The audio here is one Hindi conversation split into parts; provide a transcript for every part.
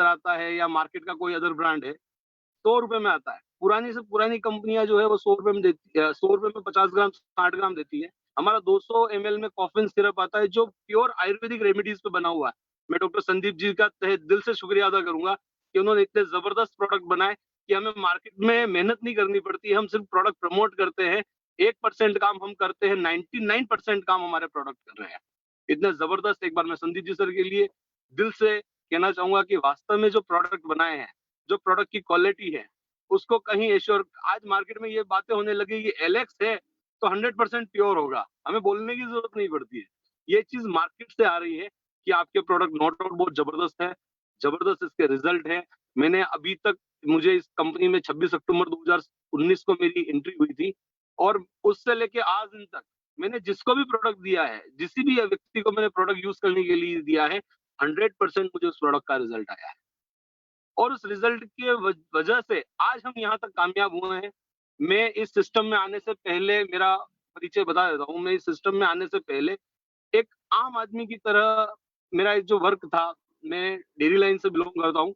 अंदर आता है या मार्केट का कोई अदर ब्रांड है, 100 रुपए में आता है। पुरानी से पुरानी कंपनियां जो है वो 100 रुपए में देती है, 100 रुपए में 50 ग्राम 60 ग्राम देती है। हमारा 200 ml में कॉफिन सिरप आता है जो प्योर आयुर्वेदिक रेमेडीज पे बना हुआ है। मैं डॉक्टर संदीप जी का तहे दिल से शुक्रिया अदा करूंगा कि उन्होंने इतने जबरदस्त प्रोडक्ट बनाए कि हमें मार्केट में मेहनत नहीं करनी पड़ती, हम सिर्फ प्रोडक्ट प्रमोट करते हैं। 1% काम हम करते हैं, 99% काम हमारे प्रोडक्ट कर रहे हैं। इतने जबरदस्त, एक बार मैं संदीप जी सर के लिए दिल से कहना चाहूंगा कि वास्तव में जो प्रोडक्ट बनाए हैं, जो प्रोडक्ट की क्वालिटी है, उसको कहीं एश्योर, आज मार्केट में ये बातें होने लगी कि एलेक्स है तो 100% प्योर होगा, हमें बोलने की जरूरत नहीं पड़ती है। ये चीज मार्केट से आ रही है कि आपके प्रोडक्ट नो डाउट बहुत जबरदस्त है, जबरदस्त इसके रिजल्ट है। मैंने अभी तक, मुझे इस कंपनी में 26 अक्टूबर 2019 को मेरी एंट्री हुई थी और उससे लेके आज दिन तक मैंने जिसको भी प्रोडक्ट दिया है, जिसी भी व्यक्ति को मैंने प्रोडक्ट यूज करने के लिए दिया है, 100% मुझे उस प्रोडक्ट का रिजल्ट आया है। और उस रिजल्ट के वजह से आज हम यहाँ तक कामयाब हुए हैं। मैं इस सिस्टम में आने से पहले, मेरा परिचय बता देता हूँ, मैं इस सिस्टम में आने से पहले एक आम आदमी की तरह मेरा एक जो वर्क था, मैं डेयरी लाइन से बिलोंग करता हूँ।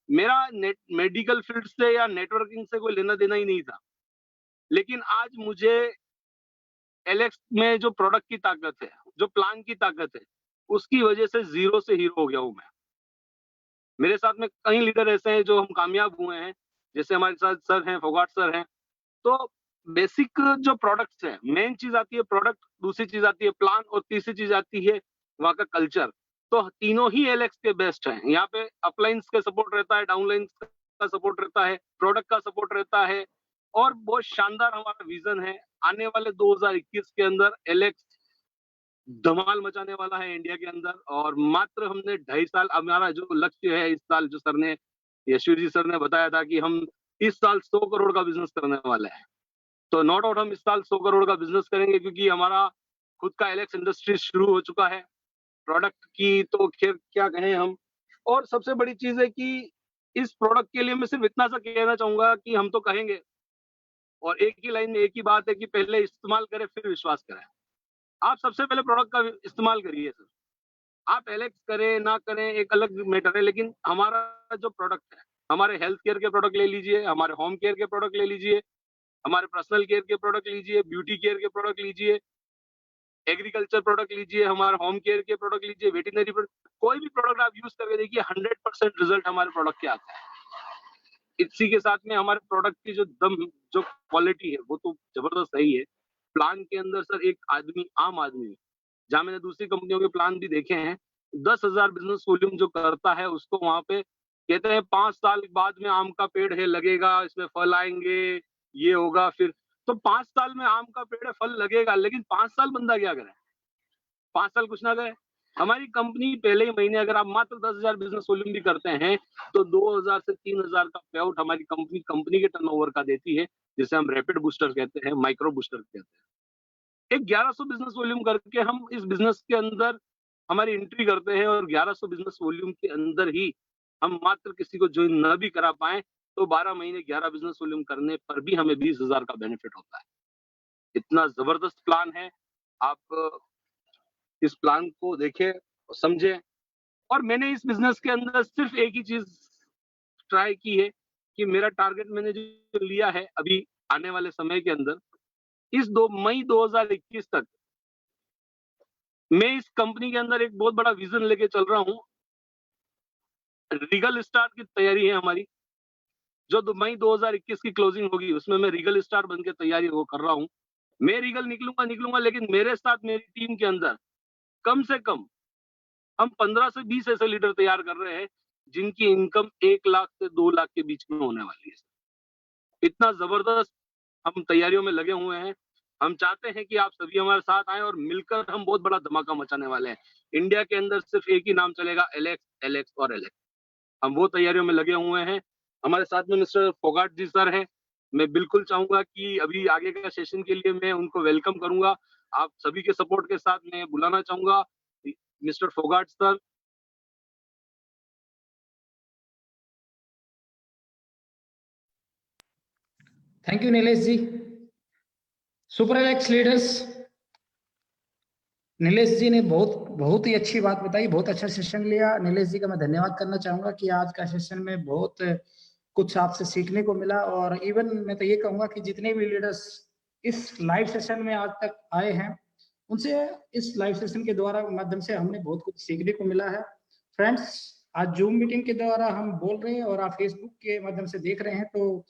मेरा मेडिकल फील्ड से या नेटवर्किंग से कोई लेना देना ही नहीं था। लेकिन आज मुझे एलेक्स में जो प्रोडक्ट की ताकत है, जो प्लान की ताकत है, उसकी वजह से जीरो से हीरो हो गया हूँ मैं। मेरे साथ में कई लीडर ऐसे हैं जो हम कामयाब हुए हैं, जैसे हमारे साथ सर हैं, फोगाट सर हैं। तो बेसिक जो प्रोडक्ट्स हैं, मेन चीज आती है प्रोडक्ट, दूसरी चीज आती है प्लान और तीसरी चीज आती है वहाँ का कल्चर। तो तीनों ही एलेक्स के बेस्ट हैं। यहाँ पे अपलाइंस का सपोर्ट रहता है, डाउनलाइंस का सपोर्ट रहता है, प्रोडक्ट का सपोर्ट रहता है और बहुत शानदार हमारा विजन है। आने वाले 2021 के अंदर एलेक्स धमाल मचाने वाला है इंडिया के अंदर। और मात्र हमने 2.5 साल, हमारा जो लक्ष्य है इस साल, जो सर ने, यशवीर जी सर ने बताया था कि हम इस साल 100 करोड़ का बिजनेस करने वाले हैं। तो नो डाउट हम इस साल 100 करोड़ का बिजनेस करेंगे, क्योंकि हमारा खुद का एलेक्स इंडस्ट्री शुरू हो चुका है। प्रोडक्ट की तो खैर क्या कहें हम। और सबसे बड़ी चीज है कि इस प्रोडक्ट के लिए मैं सिर्फ इतना सा कहना चाहूंगा कि हम तो कहेंगे, और एक ही लाइन में एक ही बात है कि पहले इस्तेमाल करें फिर विश्वास करें। आप सबसे पहले प्रोडक्ट का इस्तेमाल करिए सर। आप एलेक्स करें ना करें एक अलग मैटर है, लेकिन हमारा जो प्रोडक्ट है, हमारे हेल्थ केयर के प्रोडक्ट ले लीजिए, हमारे होम केयर के प्रोडक्ट ले लीजिए, हमारे पर्सनल केयर के प्रोडक्ट लीजिए, ब्यूटी केयर के प्रोडक्ट लीजिए, एग्रीकल्चर प्रोडक्ट लीजिए, हमारे होम केयर के प्रोडक्ट लीजिए, वेटरनरी प्रोडक्ट, कोई भी प्रोडक्ट आप यूज करके देखिए, 100% रिजल्ट हमारे प्रोडक्ट के आता है। इसी के साथ में हमारे प्रोडक्ट की जो क्वालिटी है वो तो जबरदस्त है ही है। प्लान के अंदर सर एक आदमी, आम आदमी, जहाँ मैंने दूसरी कंपनियों के प्लान भी देखे हैं, 10,000 बिजनेस वॉल्यूम जो करता है उसको वहां पे कहते हैं 5 साल बाद में आम का पेड़ है, लगेगा, इसमें फल आएंगे, ये होगा फिर। तो 5 साल में आम का पेड़ है, फल लगेगा, लेकिन 5 साल बंदा क्या करे? 5 साल कुछ ना करे। हमारी कंपनी पहले ही महीने अगर आप मात्र 10,000 बिजनेस वॉल्यूम भी करते हैं तो 2,000 से 3,000 का पे आउट हमारी कंपनी कंपनी के टर्नओवर का देती है, जिसे हम रैपिड बूस्टर कहते हैं, माइक्रो बूस्टर कहते हैं। एक 1100 बिजनेस वॉल्यूम करके हम इस बिजनेस के अंदर हमारी एंट्री करते हैं, और 1100 बिजनेस वॉल्यूम के अंदर ही हम मात्र किसी को ज्वाइन न भी करा पाए तो 12 महीने 11 बिजनेस वॉल्यूम करने पर भी हमें 20,000 का बेनिफिट होता है। इतना जबरदस्त प्लान है। आप इस प्लान को देखें, समझें। और मैंने इस बिजनेस के अंदर सिर्फ एक ही चीज ट्राई की है कि मेरा टारगेट मैंने जो लिया है अभी आने वाले समय के अंदर, इस 2 मई 2021 तक मैं इस कंपनी के अंदर एक बहुत बड़ा विजन लेके चल रहा हूँ। रीगल स्टार की तैयारी है हमारी, जो मई 2021 की क्लोजिंग होगी उसमें मैं रीगल स्टार बन के तैयारी वो कर रहा हूँ। मैं रीगल निकलूंगा, लेकिन मेरे साथ मेरी टीम के अंदर कम से कम हम 15 से 20 ऐसे लीडर तैयार कर रहे हैं जिनकी इनकम 1 लाख से 2 लाख के बीच में होने वाली है। इतना जबरदस्त हम तैयारियों में लगे हुए हैं। हम चाहते हैं कि आप सभी हमारे साथ आए और मिलकर हम बहुत बड़ा धमाका मचाने वाले हैं। इंडिया के अंदर सिर्फ एक ही नाम चलेगा, एलेक्स, एलेक्स और एलेक्स। हम वो तैयारियों में लगे हुए हैं। हमारे साथ में मिस्टर फोगाट जी सर हैं। मैं बिल्कुल चाहूंगा कि अभी आगे का सेशन के लिए मैं उनको वेलकम करूंगा। आप सभी के सपोर्ट के साथ मैं बुलाना चाहूंगा mister Phogat sir. Thank you Nilesh ji. Super Alex leaders, Nilesh ji ने बहुत बहुत ही अच्छी बात बताई, बहुत अच्छा सेशन लिया। नीलेश जी का मैं धन्यवाद करना चाहूंगा कि आज का सेशन में बहुत कुछ आपसे सीखने को मिला। और इवन मैं तो ये कहूंगा कि जितने भी लीडर्स इस लाइव सेशन में आज तक आए हैं, उनसे इस लाइव सेशन के द्वारा माध्यम से हमने बहुत कुछ सीखने को मिला है। फ्रेंड्स, आज जूम मीटिंग के द्वारा हम बोल रहे हैं और आप फेसबुक के माध्यम से देख रहे हैं, तो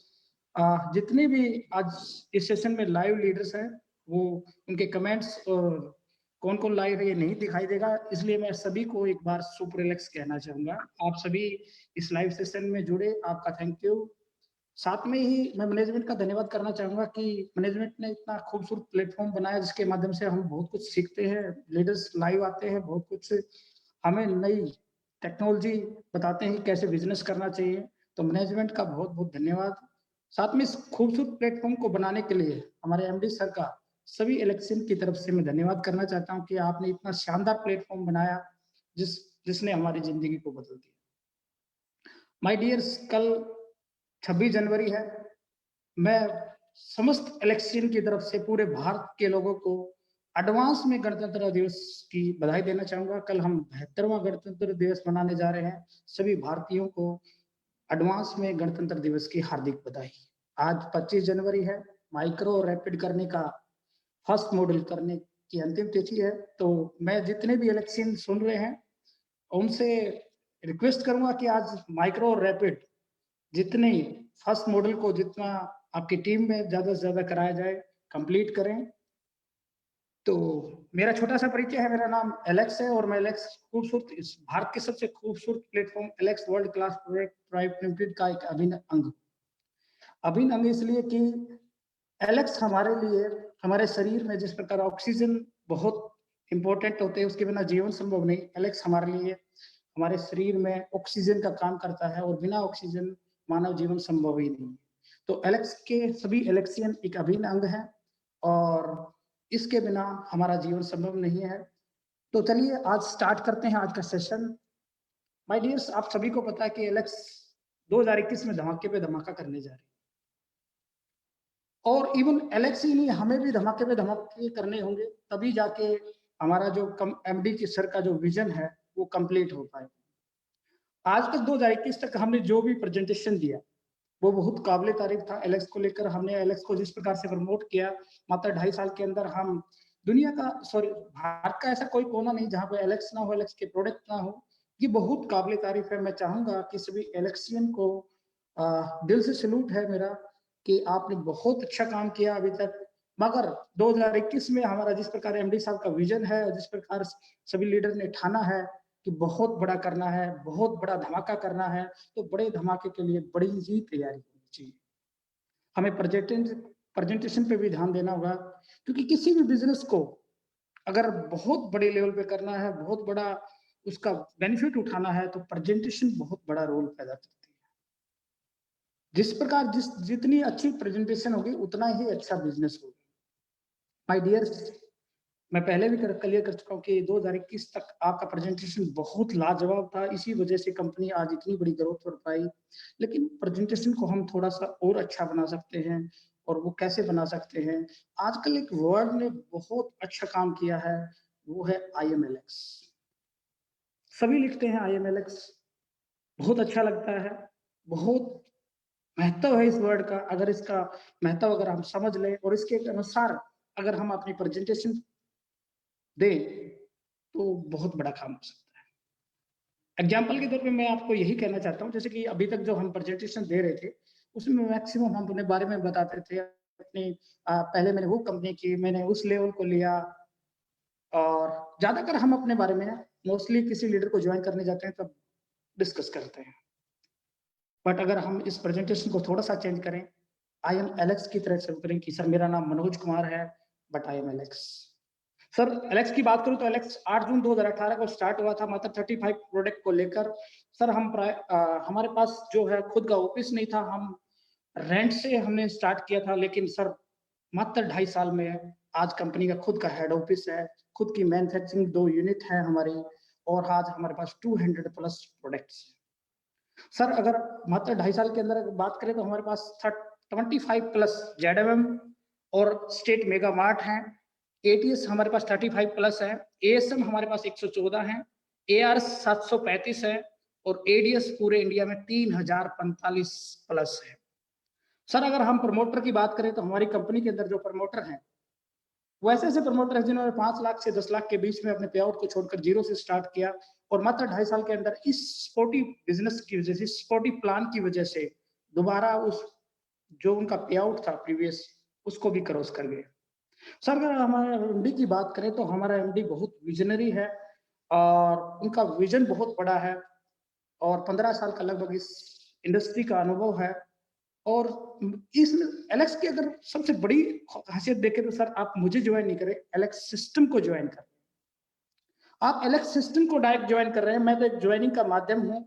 जितने भी आज इस सेशन में लाइव लीडर्स हैं, वो उनके कमेंट्स और कौन कौन लाइव है ये नहीं दिखाई देगा, इसलिए मैं सभी को एक बार सुपर रिलैक्स कहना चाहूंगा। आप सभी इस लाइव सेशन में जुड़े, आपका थैंक यू। साथ में ही मैं मैनेजमेंट का धन्यवाद करना चाहूंगा कि मैनेजमेंट ने इतना खूबसूरत प्लेटफॉर्म बनाया जिसके माध्यम से हम बहुत कुछ सीखते हैं। लीडर्स लाइव आते हैं, बहुत कुछ हमें नई टेक्नोलॉजी बताते हैं कैसे बिजनेस करना चाहिए। तो मैनेजमेंट का बहुत बहुत धन्यवाद। साथ में इस खूबसूरत प्लेटफॉर्म को बनाने के लिए हमारे एमडी सर का सभी इलेक्शन की तरफ से मैं धन्यवाद करना चाहता हूं कि आपने इतना शानदार प्लेटफॉर्म बनाया जिसने हमारी जिंदगी को बदल दिया। माय डियर्स, कल 26 जनवरी है। मैं समस्त इलेक्शन की तरफ से पूरे भारत के लोगों को एडवांस में गणतंत्र दिवस की बधाई देना चाहूंगा। कल हम 72वां गणतंत्र दिवस मनाने जा रहे हैं। सभी भारतीयों को एडवांस में गणतंत्र दिवस की हार्दिक बधाई। आज 25 जनवरी है। माइक्रो रैपिड करने का फर्स्ट मॉडल करने की अंतिम तिथि है। तो मैं जितने भी इलेक्शन सुन रहे हैं उनसे रिक्वेस्ट करूंगा कि आज माइक्रो रैपिड जितने फर्स्ट मॉडल को जितना आपकी टीम में ज्यादा से ज्यादा कराया जाए, कंप्लीट करें। तो मेरा छोटा सा परिचय है, मेरा नाम एलेक्स है और मैं एलेक्स खूबसूरत इस भारत के सबसे खूबसूरत platform Alex world class product private limited का एक अभिन्न अंग। अभिन्न अंग इसलिए कि एलेक्स हमारे लिए, हमारे शरीर में जिस प्रकार ऑक्सीजन बहुत इंपॉर्टेंट होते हैं, उसके बिना जीवन संभव नहीं, एलेक्स हमारे लिए हमारे शरीर में ऑक्सीजन का काम करता है और बिना ऑक्सीजन मानव जीवन संभव ही नहीं। तो एलेक्स के सभी एलेक्सियन एक अभिन्न अंग है और इसके बिना हमारा जीवन संभव नहीं है। तो चलिए आज स्टार्ट करते हैं आज का सेशन। माय डियर्स, आप सभी को पता है कि एलेक्स 2021 में धमाके पे धमाका करने जा रही है और इवन एलेक्स ही नहीं, हमें भी धमाके पे धमाके करने होंगे, तभी जाके हमारा जो एमडी की सर का जो विजन है वो कंप्लीट हो पाए। आज तक 2021 तक हमने जो भी प्रेजेंटेशन दिया वो बहुत काबिल तारीफ था। एलेक्स को लेकर हमने एलेक्स को जिस प्रकार से प्रमोट किया, मात्र 2.5 साल के अंदर हम दुनिया का, सॉरी, भारत का ऐसा कोई कोना नहीं जहां पे एलेक्स ना हो, एलेक्स के प्रोडक्ट ना हो। ये बहुत काबिल तारीफ है। मैं चाहूंगा कि सभी एलेक्सियन को दिल से सैल्यूट है मेरा कि आपने बहुत अच्छा काम किया अभी तक। मगर 2021 में हमारा जिस प्रकार एमडी साहब का विजन है, जिस प्रकार सभी लीडर ने ठाना है कि बहुत बड़ा करना है, बहुत बड़ा धमाका करना है, तो बड़े धमाके के लिए बड़ी ही तैयारी होनी चाहिए। हमें प्रेजेंटेशन पे भी ध्यान देना होगा, क्योंकि किसी भी बिजनेस को अगर बहुत बड़े लेवल पे करना है, बहुत बड़ा उसका बेनिफिट उठाना है, तो प्रेजेंटेशन बहुत बड़ा रोल पैदा करती है। जिस प्रकार जितनी अच्छी प्रेजेंटेशन होगी उतना ही अच्छा बिजनेस होगा। माय डियर्स, मैं पहले भी क्लियर कर चुका हूँ कि 2021 तक आपका प्रेजेंटेशन बहुत लाजवाब था, इसी वजह से कंपनी आज इतनी बड़ी ग्रोथ कर पाई। लेकिन प्रेजेंटेशन को हम थोड़ा सा और अच्छा बना सकते हैं, और वो कैसे बना सकते हैं? आजकल एक वर्ड ने बहुत अच्छा काम किया है, वो है IMLX। सभी लिखते हैं IMLX, बहुत अच्छा लगता है, बहुत महत्व है इस वर्ड का। अगर इसका महत्व अगर हम समझ लें और इसके अनुसार अगर हम अपनी प्रेजेंटेशन दें तो बहुत बड़ा काम हो सकता है। एग्जाम्पल के तौर पे मैं आपको यही कहना चाहता हूँ, जैसे कि अभी तक जो हम प्रेजेंटेशन दे रहे थे उसमें मैक्सिमम हम अपने बारे में बताते थे अपनी, पहले मैंने वो कंपनी की, मैंने उस लेवल को लिया, और ज्यादातर हम अपने बारे में मोस्टली किसी लीडर को ज्वाइन करने जाते हैं तब डिस्कस करते हैं। बट अगर हम इस प्रेजेंटेशन को थोड़ा सा चेंज करें, आई एम एलेक्स की तरह से करें कि सर मेरा नाम मनोज कुमार है, but I am Alex. Sir Alex की बात करूं तो एलेक्स 8 जून 2018 को स्टार्ट हुआ था, मात्र 35 प्रोडक्ट को लेकर। सर हमारे पास जो है खुद का ऑफिस नहीं था, हम रेंट से हमने स्टार्ट किया था। लेकिन सर मात्र 2.5 साल में आज कंपनी का खुद का हेड ऑफिस है, खुद की मैन्युफैक्चरिंग 2 यूनिट है हमारी, और आज हमारे पास 200 प्लस प्रोडक्ट्स। सर अगर मात्र 2.5 साल के अंदर बात करें तो हमारे पास 25 प्लस ZMM और स्टेट मेगा मार्ट हैं। ATS हमारे पास 35 प्लस है, ASM हमारे पास 114 है, AR 735 है और ADS पूरे इंडिया में 3045 प्लस है। सर अगर हम प्रमोटर की बात करें तो हमारी कंपनी के अंदर जो प्रमोटर हैं वो ऐसे प्रमोटर हैं जिन्होंने 5 लाख से 10 लाख के बीच में अपने पे आउट को छोड़कर जीरो से स्टार्ट किया और मात्र 2.5 साल के अंदर इस स्पोर्टी बिजनेस की वजह से, स्पोर्टी प्लान की वजह से दोबारा उस जो उनका पे आउट था प्रीवियस उसको भी क्रॉस कर गए। सर अगर हमारे एमडी की बात करें तो हमारा एमडी बहुत विजनरी है और उनका विजन बहुत बड़ा है और 15 साल का लगभग इस इंडस्ट्री का अनुभव है। और इस एलेक्स की अगर सबसे बड़ी खासियत देखें तो सर आप मुझे ज्वाइन नहीं करें, एलेक्स सिस्टम को ज्वाइन करें। आप एलेक्स सिस्टम को डायरेक्ट ज्वाइन कर रहे हैं, मैं तो एक ज्वाइनिंग का माध्यम हूं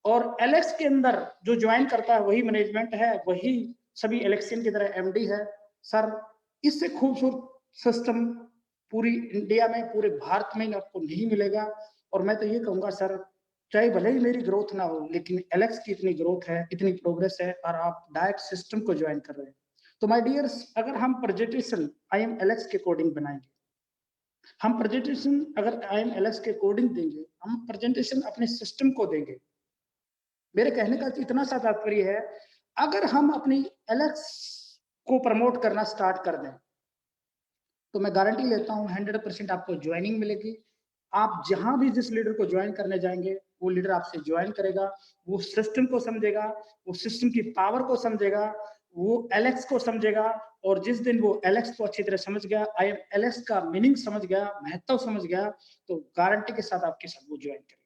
और एलेक्स के अंदर जो ज्वाइन करता है वही मैनेजमेंट है, वही सभी इलेक्शन की तरह एमडी है। सर इससे खूबसूरत सिस्टम पूरी इंडिया में, पूरे भारत में आपको नहीं मिलेगा। और मैं तो ये कहूंगा सर, चाहे भले ही मेरी ग्रोथ ना हो लेकिन एलेक्स की इतनी ग्रोथ है, इतनी प्रोग्रेस है और आप डायरेक्ट सिस्टम को ज्वाइन कर रहे हैं। तो माय डियर्स, अगर हम प्रेजेंटेशन IMLX के कोडिंग बनाएंगे, हम प्रेजेंटेशन अगर IMLX के कोडिंग देंगे, हम प्रेजेंटेशन अपने सिस्टम को देंगे। मेरे कहने का इतना सा तात्पर्य है, अगर हम अपनी एलेक्स को प्रमोट करना स्टार्ट कर दें तो मैं गारंटी लेता हूं 100% आपको ज्वाइनिंग मिलेगी। आप जहां भी जिस लीडर को ज्वाइन करने जाएंगे वो लीडर आपसे ज्वाइन करेगा, वो सिस्टम को समझेगा, वो सिस्टम की पावर को समझेगा, वो एलेक्स को समझेगा और जिस दिन वो एलेक्स को अच्छी तरह समझ गया, एलेक्स का मीनिंग समझ गया, महत्व समझ गया, तो गारंटी के साथ आपके साथ वो ज्वाइन करेगा।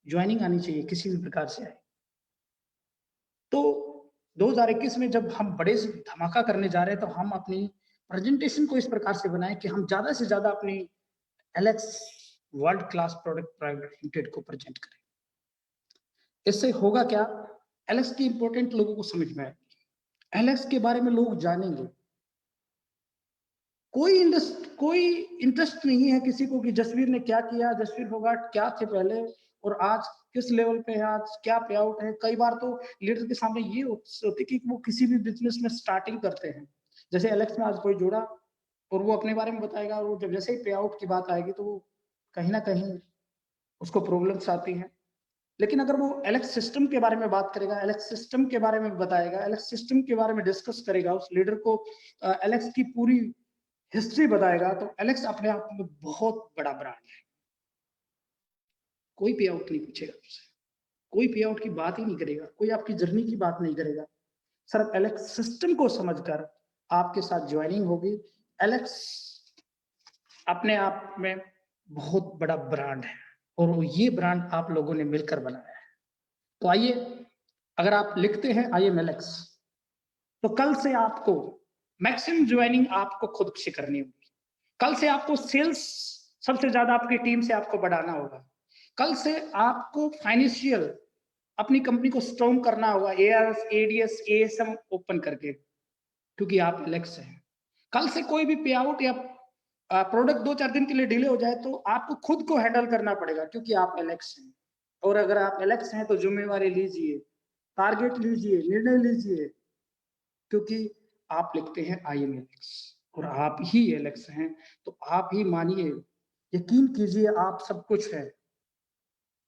ज्वाइनिंग आनी चाहिए किसी भी प्रकार से आए। तो 2021 में जब हम बड़े से धमाका करने जा रहे हैं तो हम अपनी प्रेजेंटेशन को इस प्रकार से बनाएं कि हम ज्यादा से ज्यादा अपनी Alex world class product private limited को प्रेजेंट करें। इससे होगा क्या, एलेक्स की इंपॉर्टेंट लोगों को समझ में आएगी, एलेक्स के बारे में लोग जानेंगे। कोई इंटरेस्ट नहीं है किसी को कि जसवीर ने क्या किया, जसवीर फोगाट क्या थे पहले और आज किस लेवल पे है, आज क्या पे आउट है। कई बार तो लीडर के सामने ये होती कि वो किसी भी बिजनेस में स्टार्टिंग करते हैं, जैसे एलेक्स में आज कोई जुड़ा और वो अपने बारे में बताएगा और जब जैसे ही पे आउट की बात आएगी तो वो कहीं ना कहीं उसको प्रॉब्लम्स आती हैं। लेकिन अगर वो एलेक्स सिस्टम के बारे में बात करेगा, एलेक्स सिस्टम के बारे में बताएगा, एलेक्स सिस्टम के बारे में डिस्कस करेगा, उस लीडर को एलेक्स की पूरी हिस्ट्री बताएगा, तो एलेक्स अपने आप में बहुत बड़ा ब्रांड है। कोई पे आउट नहीं पूछेगा उससे, कोई पे आउट की बात ही नहीं करेगा, कोई आपकी जर्नी की बात नहीं करेगा। सिर्फ एलेक्स सिस्टम को समझकर आपके साथ ज्वाइनिंग होगी। एलेक्स अपने आप में बहुत बड़ा ब्रांड है और ये ब्रांड आप लोगों ने मिलकर बनाया है। तो आइए, अगर आप लिखते हैं IMLX तो कल से आपको मैक्सिमम ज्वाइनिंग आपको खुद से करनी होगी। कल से आपको सेल्स सबसे ज्यादा आपकी टीम से आपको बढ़ाना होगा। कल से आपको फाइनेंशियल अपनी कंपनी को स्ट्रॉन्ग करना होगा, ARS, ADS, ASM ओपन करके, क्योंकि आप एलेक्स हैं। कल से कोई भी पे आउट या प्रोडक्ट 2-4 दिन के लिए डिले हो जाए तो आपको खुद को हैंडल करना पड़ेगा, क्योंकि आप एलेक्स हैं। और अगर आप एलेक्स हैं तो जिम्मेवारी लीजिए, टारगेट लीजिए, निर्णय लीजिए, क्योंकि आप लिखते हैं IMLX और आप ही एलेक्स हैं। तो आप ही मानिए, यकीन कीजिए, आप सब कुछ है।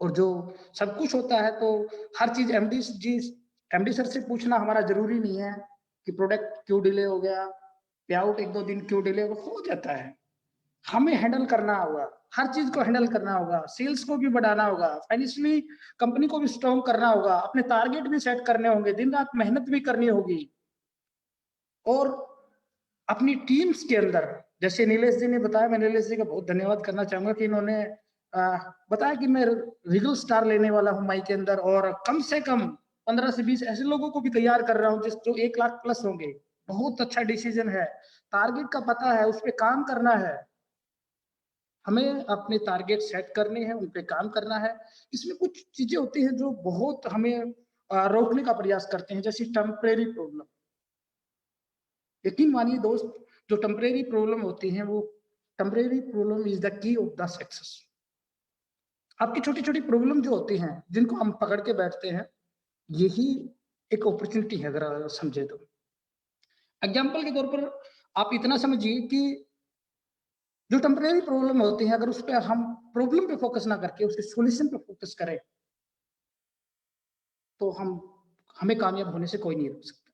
और जो सब कुछ होता है तो हर चीज एमडी सर से पूछना हमारा जरूरी नहीं है कि प्रोडक्ट क्यों डिले हो गया, पे आउट 1-2 दिन क्यों डिले हो जाता है। हमें हैंडल करना होगा, हर चीज को हैंडल करना होगा, सेल्स को भी बढ़ाना होगा, फाइनेंशियली कंपनी को भी स्ट्रॉन्ग करना होगा, अपने टारगेट भी सेट करने होंगे, दिन रात मेहनत भी करनी होगी। और अपनी टीम्स के अंदर, जैसे नीलेश जी ने बताया, मैं नीलेश जी का बहुत धन्यवाद करना चाहूंगा कि इन्होंने बताया कि मैं रीगल स्टार लेने वाला हूं माई के अंदर और कम से कम 15 से 20 ऐसे लोगों को भी तैयार कर रहा हूं जो 1 लाख प्लस होंगे। बहुत अच्छा डिसीजन है, टारगेट का पता है, उस पर काम करना है। हमें अपने टारगेट सेट करने हैं, उन पे काम करना है। इसमें कुछ चीजें होती हैं जो बहुत हमें रोकने का प्रयास करते हैं, जैसे टेम्परेरी प्रॉब्लम। यकीन मानिए दोस्त, जो टेम्परेरी प्रॉब्लम होती हैं वो temporary problem is the key of the success. आपकी छोटी छोटी प्रॉब्लम जो होती हैं जिनको हम पकड़ के बैठते हैं, यही एक अपॉर्चुनिटी है अगर समझे तो। एग्जाम्पल के तौर पर आप इतना समझिए कि जो टेम्परेरी प्रॉब्लम होती है, अगर उस पर हम प्रॉब्लम पे फोकस ना करके उसके सॉल्यूशन पे फोकस करें, तो हमें कामयाब होने से कोई नहीं रोक सकता।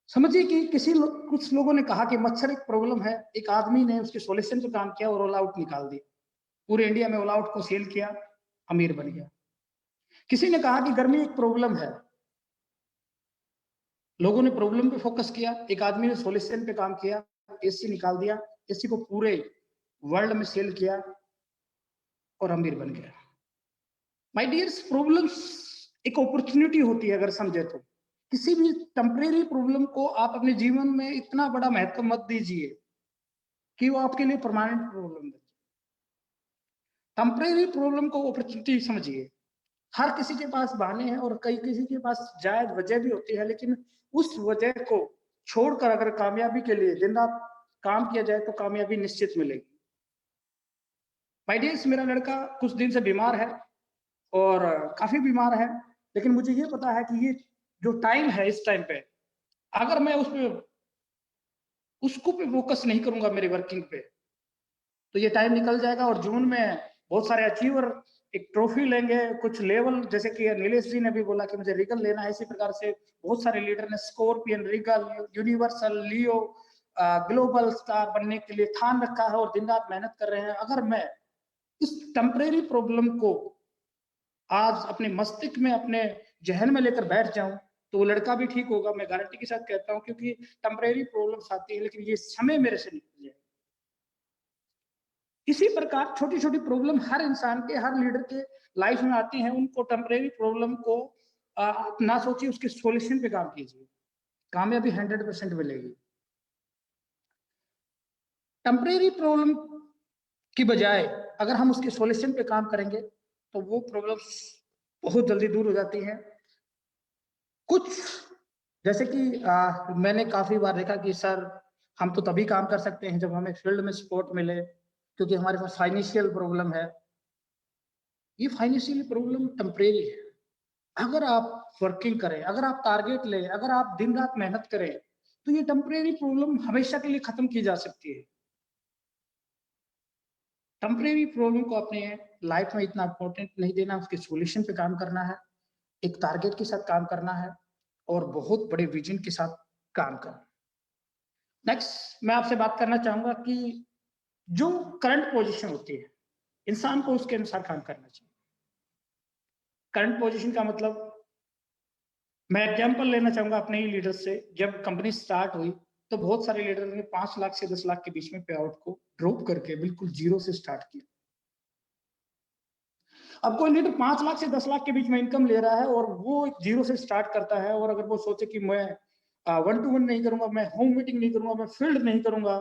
समझिए कि कुछ लोगों ने कहा कि मच्छर एक प्रॉब्लम है, एक आदमी ने उसके सॉल्यूशन पे काम किया और ऑल आउट निकाल दिया। पूरे इंडिया में ऑल आउट को सेल किया, अमीर बन गया। किसी ने कहा कि गर्मी एक प्रॉब्लम है, लोगों ने प्रॉब्लम पे फोकस किया, एक आदमी ने सॉल्यूशन पे काम किया, एसी निकाल दिया, एसी को पूरे वर्ल्ड में सेल किया और अमीर बन गया। माय डियर्स, प्रॉब्लम्स एक अपॉर्चुनिटी होती है अगर समझे तो। किसी भी टेम्परेरी प्रॉब्लम को आप अपने जीवन में इतना बड़ा महत्व मत दीजिए कि वो आपके लिए परमानेंट प्रॉब्लम बन जाए। टेम्परेरी प्रॉब्लम को अपॉर्चुनिटी समझिए। हर किसी के पास बहाने हैं और कई किसी के पास जायज वजह भी होती है, लेकिन उस वजह को छोड़कर अगर कामयाबी के लिए दिन रात काम किया जाए तो कामयाबी निश्चित मिलेगी। माय डियर्स, मेरा लड़का कुछ दिन से बीमार है और काफी बीमार है, लेकिन मुझे ये पता है कि ये जो टाइम है, इस टाइम पे अगर मैं उसको पे फोकस नहीं करूंगा मेरी वर्किंग पे, तो ये टाइम निकल जाएगा और जून में बहुत सारे अचीवर एक ट्रॉफी लेंगे, कुछ लेवल, जैसे कि नीलेश जी ने भी बोला कि मुझे रिगल लेना है, इसी प्रकार से बहुत सारे लीडर ने स्कॉर्पियन, रिगल, यूनिवर्सल, लियो, ग्लोबल स्टार बनने के लिए ठान रखा है और दिन रात मेहनत कर रहे हैं। अगर मैं इस टेम्परेरी प्रॉब्लम को आज अपने मस्तिष्क में, अपने जहन में लेकर बैठ जाऊं, तो वो लड़का भी ठीक होगा, मैं गारंटी के साथ कहता हूं, क्योंकि टेम्परेरी प्रॉब्लम्स आती है लेकिन ये समय मेरे से निकल जाए। इसी प्रकार छोटी छोटी प्रॉब्लम हर इंसान के, हर लीडर के लाइफ में आती हैं। उनको टेम्परेरी प्रॉब्लम को आप ना सोचिए, उसके सॉल्यूशन पे काम कीजिए, कामयाबी 100% मिलेगी। टेम्परेरी प्रॉब्लम की बजाय अगर हम उसके सॉल्यूशन पे काम करेंगे तो वो प्रॉब्लम्स बहुत जल्दी दूर हो जाती हैं। कुछ जैसे कि मैंने काफी बार देखा कि सर, हम तो तभी काम कर सकते हैं जब हमें फील्ड में सपोर्ट मिले, क्योंकि हमारे पास फाइनेंशियल प्रॉब्लम है। ये फाइनेंशियल प्रॉब्लम टेम्परेरी है। अगर आप वर्किंग करें, अगर आप टारगेट लें, अगर आप दिन रात मेहनत करें, तो ये टेम्परेरी प्रॉब्लम हमेशा के लिए खत्म की जा सकती है। टेम्परेरी प्रॉब्लम को अपने लाइफ में इतना इंपॉर्टेंट नहीं देना, उसके सॉल्यूशन पे काम करना है, एक टारगेट के साथ काम करना है और बहुत बड़े विजन के साथ काम करना। नेक्स्ट मैं आपसे बात करना चाहूंगा कि जो करंट पोजीशन होती है, इंसान को उसके अनुसार काम करना चाहिए। करंट पोजीशन का मतलब, मैं एग्जांपल लेना चाहूंगा अपने ही लीडर से। जब कंपनी स्टार्ट हुई तो बहुत सारे लीडर ने 5 लाख से 10 लाख के बीच में पे आउट को ड्रॉप करके बिल्कुल जीरो से स्टार्ट किया। अब कोई लीडर 5 लाख से 10 लाख के बीच में इनकम ले रहा है और वो जीरो से स्टार्ट करता है, और अगर वो सोचे कि मैं 1-to-1 नहीं करूंगा, मैं होम मीटिंग नहीं करूंगा, मैं फील्ड नहीं करूंगा,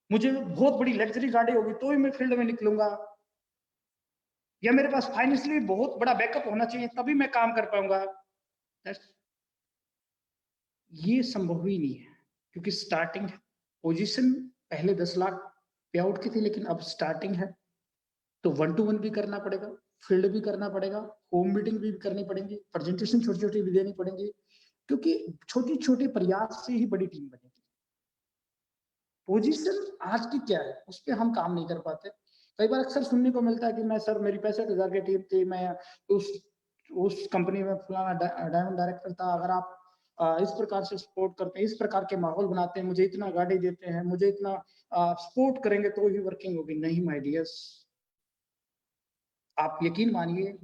मुझे बहुत बड़ी लग्जरी गाड़ी होगी तो ही मैं फील्ड में निकलूंगा, या मेरे पास फाइनेंशियली बहुत बड़ा बैकअप होना चाहिए तभी मैं काम कर पाऊंगा, ये संभव ही नहीं है। क्योंकि स्टार्टिंग है, पोजीशन पहले 10 लाख पे आउट की थी, लेकिन अब स्टार्टिंग है तो 1-to-1 भी करना पड़ेगा, फील्ड भी करना पड़ेगा, होम मीटिंग भी करनी पड़ेगी, प्रेजेंटेशन छोटी छोटी भी देनी पड़ेगी, क्योंकि छोटी छोटे प्रयास से ही बड़ी टीम बनेगी। पोजीशन आज की क्या है उस पर हम काम नहीं कर पाते। कई बार अक्सर सुनने को मिलता है कि मैं सर, मेरी 65,000 की टीम थी, मैं उस कंपनी में फलाना डायमंड डायरेक्टर था, अगर आप इस प्रकार से सपोर्ट करते हैं, इस प्रकार के माहौल बनाते हैं, मुझे इतना गाड़ी देते हैं, मुझे इतना सपोर्ट करेंगे तो ही वर्किंग होगी। नहीं माय डियर्स, आप यकीन मानिए,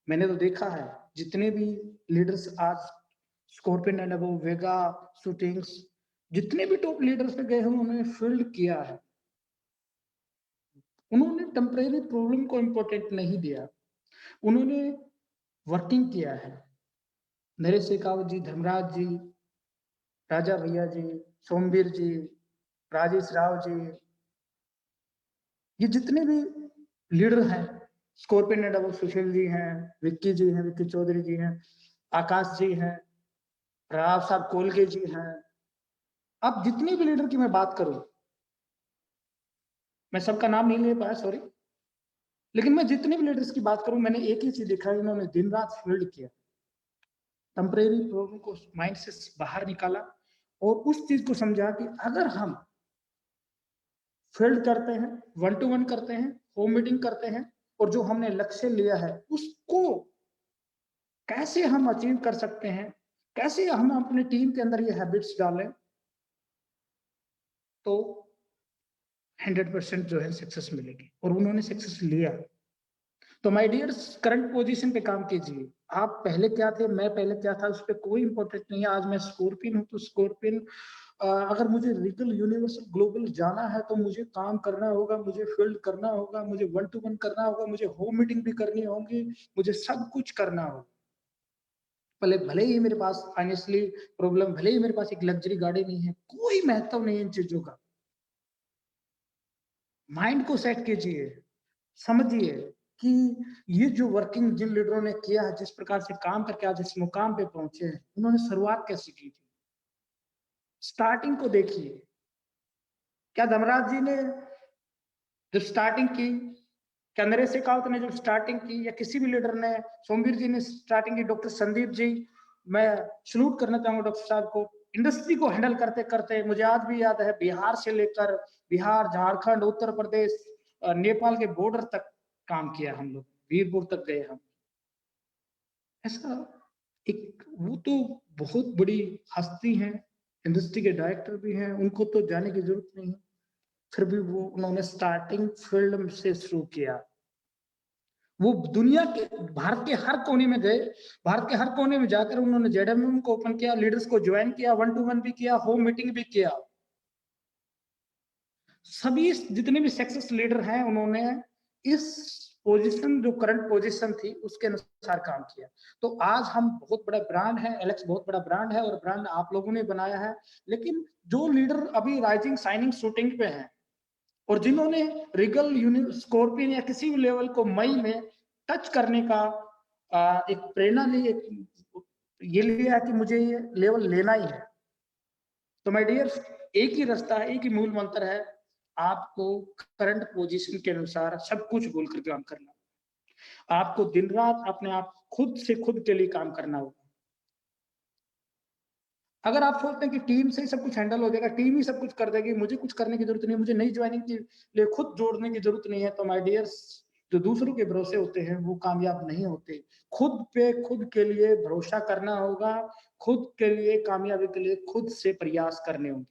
मैंने तो देखा है जितने भी लीडर्स आज scorpion and above, Vega, shootings, जितने भी टॉप लीडर्स पे गए हैं उन्होंने फील्ड किया है, उन्होंने टेम्परेरी प्रॉब्लम को इम्पोर्टेंट नहीं दिया, उन्होंने वर्किंग किया है। नरेश शेखावत जी, धर्मराज जी, राजा भैया जी, सोमवीर जी, राजेश राव जी, ये जितने भी लीडर हैं, scorpion and above, Sushil ji हैं, विक्की जी हैं, विक्की चौधरी जी हैं, आकाश जी हैं, राव साहब कोलगे जी हैं। अब जितने भी लीडर की मैं बात करूं, मैं सबका नाम नहीं ले पाया, सॉरी, लेकिन मैं जितने भी लीडर्स की बात करूं, मैंने एक ही चीज देखा है, इन्होंने दिन रात फील्ड किया, टेम्परेरी प्रॉब्लम को माइंड से बाहर निकाला और उस चीज को समझा कि अगर हम फील्ड करते हैं, 1 टू 1 करते हैं, होम मीटिंग करते हैं, और जो हमने लक्ष्य लिया है उसको कैसे हम अचीव कर सकते हैं, कैसे हम अपनी टीम के अंदर ये हैबिट्स डालें, तो 100% जो है सक्सेस मिलेगी, और उन्होंने सक्सेस लिया। तो माय डियर्स, करंट पोजीशन पे काम कीजिए। आप पहले क्या थे, मैं पहले क्या था, उस पे कोई इंपॉर्टेंट नहीं है। आज मैं स्कॉर्पियन हूं तो स्कॉर्पियन, अगर मुझे रीगल यूनिवर्सल ग्लोबल जाना है तो मुझे काम करना होगा, मुझे फील्ड करना होगा, मुझे 1 टू 1 करना होगा, मुझे होम मीटिंग भी करनी होगी, मुझे सब कुछ करना होगा। भले भले ही मेरे पास फाइनेंशियली प्रॉब्लम, भले ही मेरे पास एक लग्जरी गाड़ी नहीं है, कोई महत्व नहीं इन चीजों का। माइंड को सेट कीजिए, समझिए कि ये जो वर्किंग जिन लीडरों ने किया है, जिस प्रकार से काम करके आज इस मुकाम पे पहुंचे हैं, उन्होंने शुरुआत कैसे की थी, स्टार्टिंग को देखिए। क्या धर्मराज जी ने जब स्टार्टिंग की, क्या नरेश शेखावत ने जब स्टार्टिंग की, या किसी भी लीडर ने, सोमवीर जी ने स्टार्टिंग की, डॉक्टर संदीप जी, मैं सल्यूट करना चाहूंगा डॉक्टर साहब को। इंडस्ट्री को हैंडल करते करते मुझे आज भी याद है, बिहार से लेकर बिहार, झारखंड, उत्तर प्रदेश, नेपाल के बॉर्डर तक काम किया हम लोग, वीरपुर तक गए हम। ऐसा एक, वो तो बहुत बड़ी हस्ती है, इंडस्ट्री के डायरेक्टर भी हैं, उनको तो जाने की जरूरत नहीं है, फिर भी वो उन्होंने स्टार्टिंग फिल्म से शुरू किया। वो दुनिया के, भारत के हर कोने में गए, भारत के हर कोने में जाकर उन्होंने जेडएमएम को ओपन किया, लीडर्स को ज्वाइन किया, 1 टू 1 भी किया, होम मीटिंग भी किया। सभी जितने भी सक्सेस लीडर हैं, उन्होंने इस पोजीशन, जो करंट पोजीशन थी, उसके अनुसार काम किया। तो आज हम बहुत बड़ा ब्रांड है, एलेक्स बहुत बड़ा ब्रांड है, और ब्रांड आप लोगों ने बनाया है। लेकिन जो लीडर अभी राइजिंग शाइनिंग शूटिंग पे हैं, और जिन्होंने रिगल स्कॉर्पियन या किसी भी लेवल को मई में टच करने का एक प्रेरणा ली, एक ये लिया कि मुझे ये लेवल लेना ही है, तो माय डियर, एक ही रास्ता है, एक ही मूल मंत्र है, आपको करंट पोजीशन के अनुसार सब कुछ बोलकर काम करना। आपको दिन रात अपने आप खुद से खुद के लिए काम करना होगा। अगर आप सोचते हैं कि टीम से ही सब कुछ हैंडल हो जाएगा, टीम ही सब कुछ कर देगी, मुझे कुछ करने की जरूरत नहीं, मुझे नई ज्वाइनिंग के लिए खुद जोड़ने की जरूरत नहीं है, तो माय डियर्स, जो दूसरों के भरोसे होते हैं वो कामयाब नहीं होते। खुद पे खुद के लिए भरोसा करना होगा, खुद के लिए कामयाबी के लिए खुद से प्रयास करने होंगे।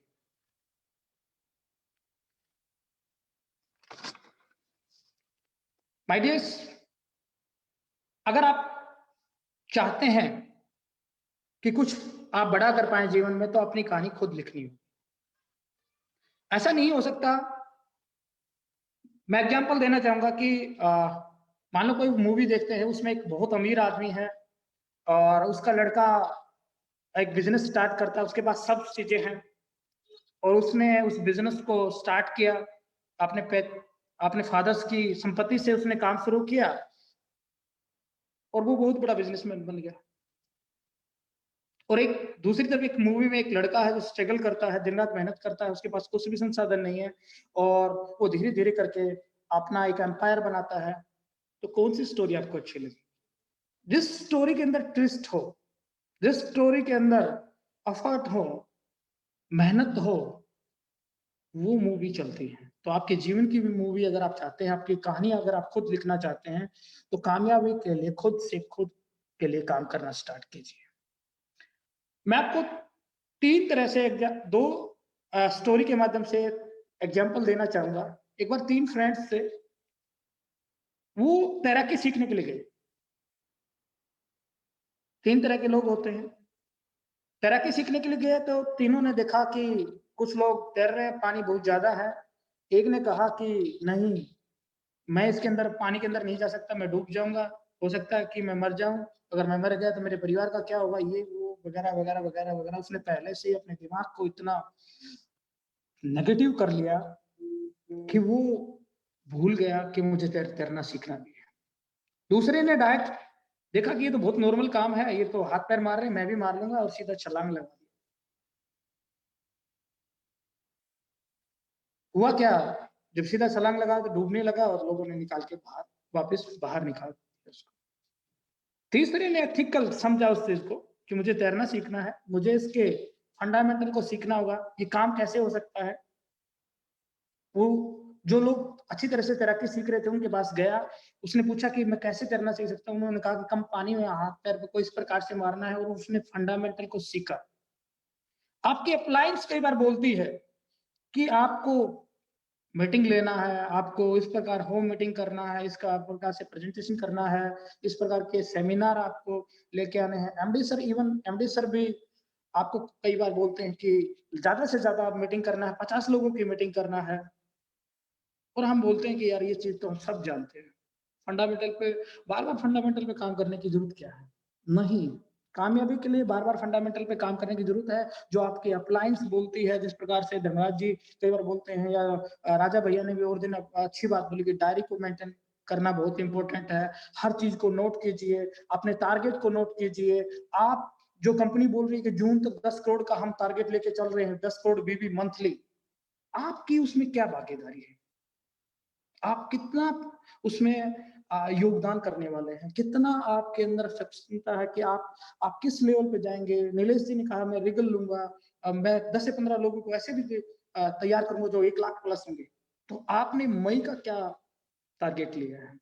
माय डियर्स, अगर आप चाहते हैं कि कुछ आप बड़ा कर पाए जीवन में, तो अपनी कहानी खुद लिखनी हो। ऐसा नहीं हो सकता, मैं एग्जांपल देना चाहूंगा कि मान लो कोई मूवी देखते हैं, उसमें एक बहुत अमीर आदमी है और उसका लड़का एक बिजनेस स्टार्ट करता है, उसके पास सब चीजें हैं, और उसने उस बिजनेस को स्टार्ट किया, अपने अपने फादर्स की संपत्ति से उसने काम शुरू किया, और वो बहुत बड़ा बिजनेसमैन बन गया। और एक दूसरी तरफ एक मूवी में एक लड़का है जो स्ट्रगल करता है, दिन रात मेहनत करता है, उसके पास कुछ भी संसाधन नहीं है, और वो धीरे धीरे करके अपना एक एम्पायर बनाता है। तो कौन सी स्टोरी आपको अच्छी लगी? जिस स्टोरी के अंदर ट्विस्ट हो, जिस स्टोरी के अंदर एफर्ट हो, मेहनत हो, वो मूवी चलती है। तो आपके जीवन की भी मूवी अगर आप चाहते हैं, आपकी कहानी अगर आप खुद लिखना चाहते हैं, तो कामयाबी के लिए खुद से खुद के लिए काम करना स्टार्ट कीजिए। मैं आपको 3 तरह से दो स्टोरी के माध्यम से एग्जाम्पल देना चाहूंगा। एक बार 3 फ्रेंड्स थे, वो तैराकी सीखने के लिए गए। 3 तरह के लोग होते हैं, तैराकी सीखने के लिए गए, तो तीनों ने देखा कि कुछ लोग तैर रहे हैं, पानी बहुत ज्यादा है। एक ने कहा कि नहीं, मैं इसके अंदर, पानी के अंदर नहीं जा सकता, मैं डूब जाऊंगा, हो सकता है कि मैं मर जाऊं, अगर मैं मर गया तो मेरे परिवार का क्या होगा, ये वो वगैरह वगैरह वगैरह वगैरह। उसने पहले से ही अपने दिमाग को इतना नेगेटिव कर लिया कि वो भूल गया कि मुझे तैरना सीखना भी है। दूसरे ने डायरेक्ट देखा कि ये तो बहुत नॉर्मल काम है, ये तो हाथ पैर मार रहे हैं, मैं भी मार लूंगा, और सीधा छलांग लगा दिया। हुआ क्या, जब सीधा छलांग लगा तो डूबने लगा, और लोगों ने निकाल के वापस बाहर निकाल दिया उसको। तीसरे ने एथिकल समझा उस चीज को कि मुझे तैरना सीखना है, मुझे इसके फंडामेंटल को सीखना होगा, ये काम कैसे हो सकता है। वो जो लोग अच्छी तरह से तैराकी सीख रहे थे उनके पास गया, उसने पूछा कि मैं कैसे तैरना सीख सकता हूँ? उन्होंने कहा कि कम पानी में हाथ-पैर को इस प्रकार से मारना है, और उसने फंडामेंटल को सीखा। आपकी अप्लायंस कई बार बोलती है कि आपको मीटिंग लेना है, आपको इस प्रकार होम मीटिंग करना है, इसका प्रकार से प्रेजेंटेशन करना है, इस प्रकार के सेमिनार आपको लेके आने हैं। एमडी सर भी आपको कई बार बोलते हैं कि ज़्यादा से ज़्यादा मीटिंग करना है, 50 लोगों की मीटिंग करना है, और हम बोलते हैं कि यार ये चीज़ तो हम सब जानते हैं। फंडामेंटल पे बार-बार फंडामेंटल पे काम करने की ज़रूरत क्या है? नहीं, कामयाबी के लिए बार-बार फंडामेंटल पे काम करने की ज़रूरत है। जो आपकी अप्लायंस बोलती है, जिस प्रकार से धनराज जी कई बार बोलते हैं, या राजा भैया ने भी और दिन अच्छी बात बोली कि डायरी को मेंटेन करना बहुत इम्पोर्टेंट है। हर चीज़ को नोट कीजिए, अपने टारगेट को नोट कीजिए। आप जो कंपनी बोल रही है कि जून तक 10 करोड़ का हम टारगेट लेके चल रहे हैं, 10 करोड़ बीबी मंथली, आपकी उसमें क्या भागीदारी है? आप कितना उसमें योगदान करने वाले हैं, कितना आपके अंदर सक्षमता है कि आप किस लेवल पे जाएँगे। नीलेश जी ने कहा मैं रिगल लूँगा, मैं 10 से 15 लोगों को ऐसे भी तैयार करूँगा जो 1 लाख प्लस होंगे। तो आपने मई का क्या टारगेट लिया है?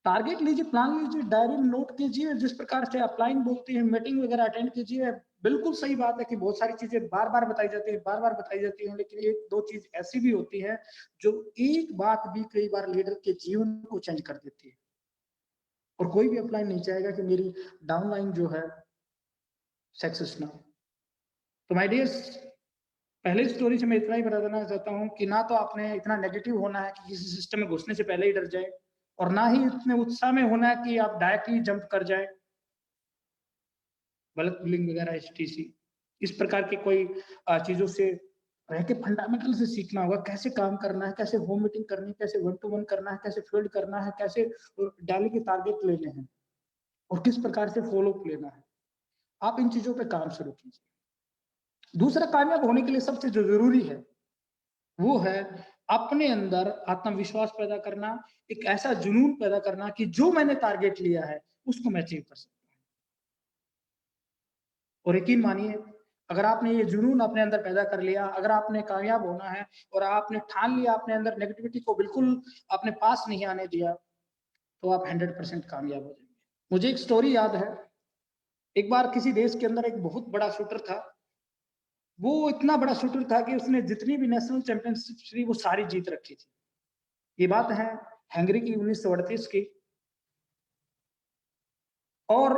टारगेट लीजिए, प्लान लीजिए, डायरी में नोट कीजिए, जिस प्रकार से अपलाइन बोलती है, मीटिंग वगैरह अटेंड कीजिए। बिल्कुल सही बात है कि बहुत सारी चीज़ें बार-बार बताई जाती है, बार-बार बताई जाती हैं, लेकिन 1-2 चीज़ ऐसी भी होती है, जो एक बात भी कई बार लीडर के जीवन को चेंज कर देती है। और कोई भी अपलाइन नहीं चाहेगा कि मेरी डाउनलाइन जो है सक्सेस ना हो। तो माय डियर्स, पहले स्टोरी से मैं इतना ही बता देना चाहता हूँ कि ना तो आपने इतना नेगेटिव होना है कि किसी सिस्टम में घुसने से पहले ही डर जाए, और ना ही इतने उत्साह में होना है कि आप डायरेक्टली जंप कर जाए, गलत बिलिंग वगैरह एचटीसी, इस प्रकार की कोई चीज़ों से रह के फंडामेंटल से सीखना होगा, कैसे काम करना है, कैसे होम मीटिंग करनी है, कैसे वन टू वन करना है, कैसे फील्ड करना है, कैसे डेली के टारगेट लेने हैं, और किस प्रकार से फॉलो अप लेना है। आप इन चीज़ों पे काम शुरू कीजिए। दूसरा, कामयाब होने के लिए सबसे जो ज़रूरी है, वो है अपने अंदर आत्मविश्वास पैदा करना, एक ऐसा जुनून पैदा करना कि जो मैंने टारगेट लिया है, उसको मैं अचीव कर सकता हूँ। और यकीन मानिए, अगर आपने ये जुनून अपने अंदर पैदा कर लिया, अगर आपने कामयाब होना है और आपने ठान लिया, अपने अंदर नेगेटिविटी को बिल्कुल अपने पास नहीं आने दिया, तो आप 100% कामयाब हो जाएँगे। मुझे एक स्टोरी याद है, एक बार किसी देश के अंदर एक बहुत बड़ा शूटर था। वो इतना बड़ा शूटर था कि उसने जितनी भी नेशनल चैंपियनशिप थी, वो सारी जीत रखी थी। ये बात है हंगरी की 1938 की। और